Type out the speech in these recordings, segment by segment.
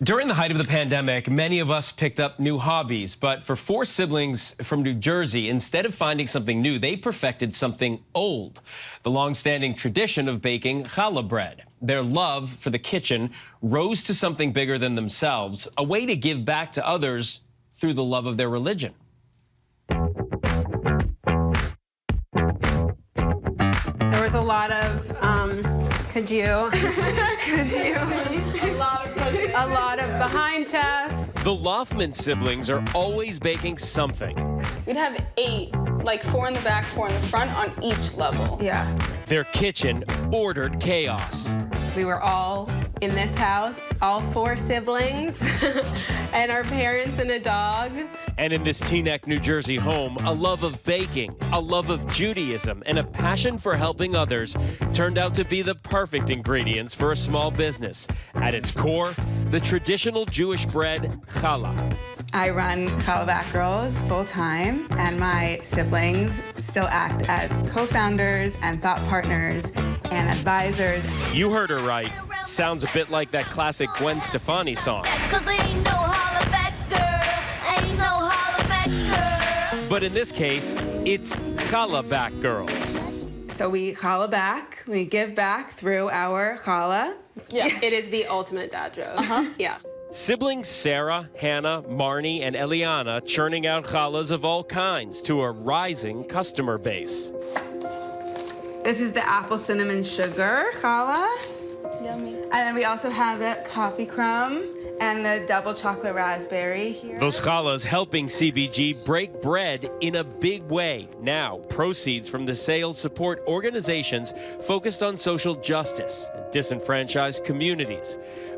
During the height of the pandemic, many of us picked up new hobbies, but for four siblings from New Jersey, instead of finding something new, they perfected something old, the long-standing tradition of baking challah bread. Their love for the kitchen rose to something bigger than themselves, a way to give back to others through the love of their religion. There was a lot of a lot of behind chef. The Lofman siblings are always baking something. We'd have 8, like 4 in the back, 4 in the front on each level. Yeah. Their kitchen ordered chaos. We were all in this house, all 4 siblings, and our parents and a dog. And in this Teaneck, New Jersey home, a love of baking, a love of Judaism, and a passion for helping others turned out to be the perfect ingredients for a small business. At its core, the traditional Jewish bread, challah. I run Challah Back Girls full-time, and my siblings still act as co-founders and thought partners and advisors. You heard her right. Sounds a bit like that classic Gwen Stefani song. But in this case, it's Challah Back Girls. So we challah back, we give back through our challah. Yeah. It is the ultimate dad joke. Yeah. Siblings Sarah, Hannah, Marnie, and Eliana churning out challahs of all kinds to a rising customer base. This is the apple cinnamon sugar challah. Yummy. And then we also have the coffee crumb and the double chocolate raspberry here. Those challahs helping CBG break bread in a big way. Now, proceeds from the sales support organizations focused on social justice and disenfranchised communities.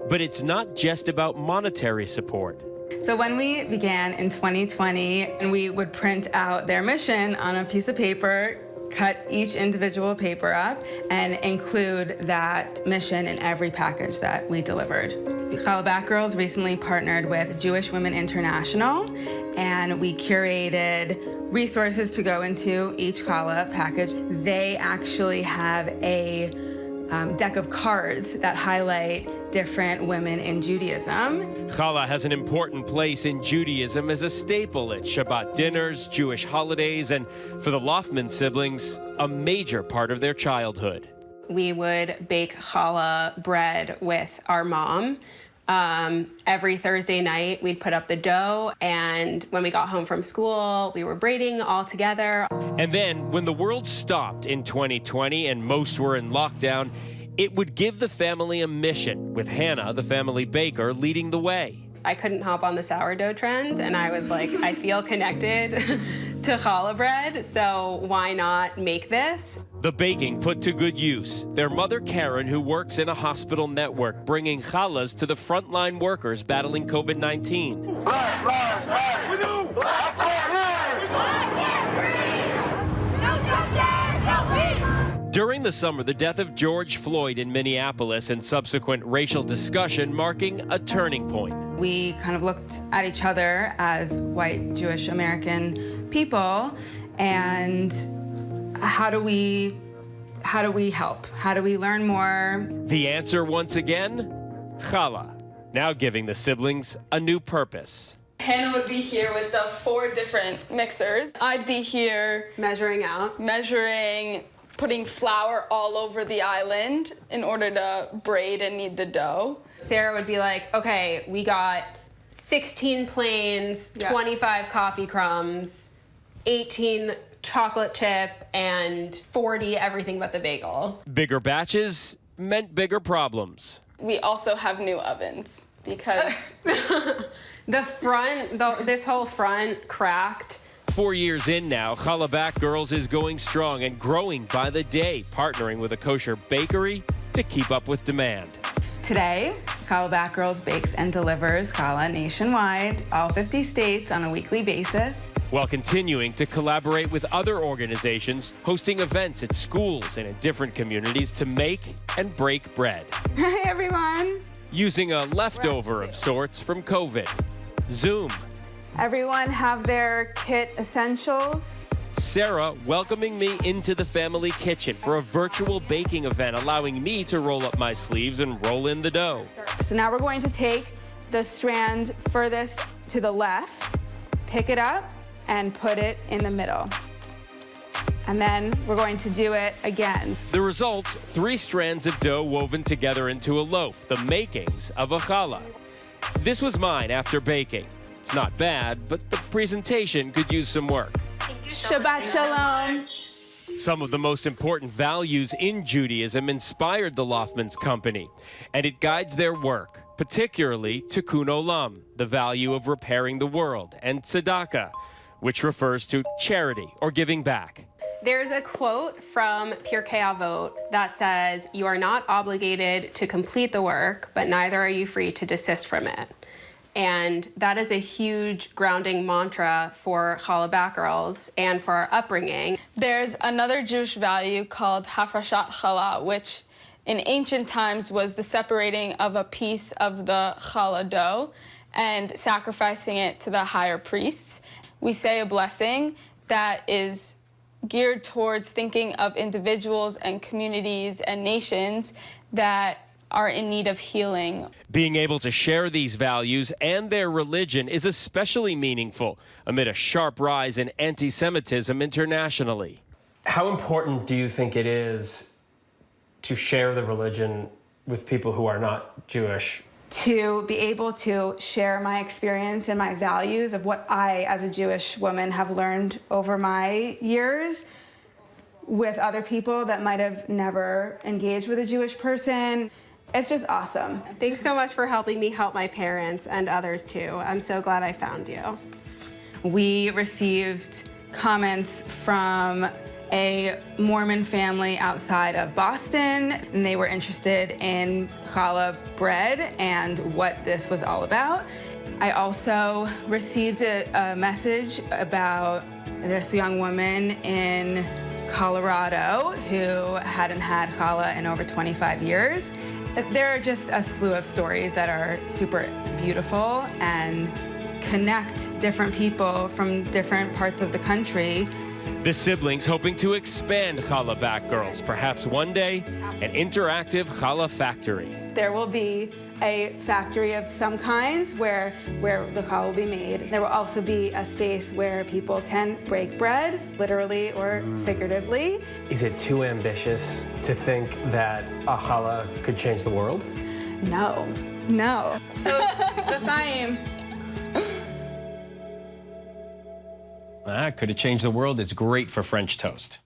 But it's not just about monetary support. So when we began in 2020, and we would print out their mission on a piece of paper, cut each individual paper up, and include that mission in every package that we delivered. Challah Back Girls recently partnered with Jewish Women International, and we curated resources to go into each challah package. They actually have a deck of cards that highlight different women in Judaism. Challah has an important place in Judaism as a staple at Shabbat dinners, Jewish holidays, and for the Lofman siblings, a major part of their childhood. We would bake challah bread with our mom. Every Thursday night, we'd put up the dough, and when we got home from school, we were braiding all together. And then, when the world stopped in 2020 and most were in lockdown, it would give the family a mission, with Hannah, the family baker, leading the way. I couldn't hop on the sourdough trend, and I was like, I feel connected to challah bread, so why not make this? The baking put to good use. Their mother, Karen, who works in a hospital network, bringing challahs to the frontline workers battling COVID-19. During the summer, the death of George Floyd in Minneapolis and subsequent racial discussion marking a turning point. We kind of looked at each other as white Jewish American people, and how do we help? How do we learn more? The answer, once again, challah, now giving the siblings a new purpose. Hannah would be here with the 4 different mixers. I'd be here Measuring out. measuring, putting flour all over the island in order to braid and knead the dough. Sarah would be like, okay, we got 16 plains, 25 coffee crumbs, 18 chocolate chip, and 40 everything but the bagel. Bigger batches meant bigger problems. We also have new ovens because This whole front cracked. 4 years in now, Challah Back Girls is going strong and growing by the day, partnering with a kosher bakery to keep up with demand. Today, Challah Back Girls bakes and delivers challah nationwide, all 50 states on a weekly basis. While continuing to collaborate with other organizations, hosting events at schools and in different communities to make and break bread. Hi, everyone. Using a leftover of sorts from COVID, Zoom. Everyone have their kit essentials. Sarah welcoming me into the family kitchen for a virtual baking event, allowing me to roll up my sleeves and roll in the dough. So now we're going to take the strand furthest to the left, pick it up, and put it in the middle. And then we're going to do it again. The results, 3 strands of dough woven together into a loaf, the makings of a challah. This was mine after baking. It's not bad, but the presentation could use some work. Shabbat shalom. Some of the most important values in Judaism inspired the Lofmans Company, and it guides their work, particularly Tikkun Olam, the value of repairing the world, and tzedakah, which refers to charity or giving back. There's a quote from Pirkei Avot that says, "You are not obligated to complete the work, but neither are you free to desist from it." And that is a huge grounding mantra for Challah Back Girls and for our upbringing. There's another Jewish value called hafrashat challah, which in ancient times was the separating of a piece of the challah dough and sacrificing it to the higher priests. We say a blessing that is geared towards thinking of individuals and communities and nations that are in need of healing. Being able to share these values and their religion is especially meaningful amid a sharp rise in anti-Semitism internationally. How important do you think it is to share the religion with people who are not Jewish? To be able to share my experience and my values of what I, as a Jewish woman, have learned over my years with other people that might have never engaged with a Jewish person. It's just awesome. Thanks so much for helping me help my parents and others too. I'm so glad I found you. We received comments from a Mormon family outside of Boston, and they were interested in challah bread and what this was all about. I also received a message about this young woman in Colorado who hadn't had challah in over 25 years. There are just a slew of stories that are super beautiful and connect different people from different parts of the country. The siblings hoping to expand Challah Back Girls, perhaps one day an interactive challah factory. There will be a factory of some kinds where the challah will be made. There will also be a space where people can break bread, literally or figuratively. Is it too ambitious to think that a challah could change the world? No, no. L'chaim. Could it change the world? It's great for French toast.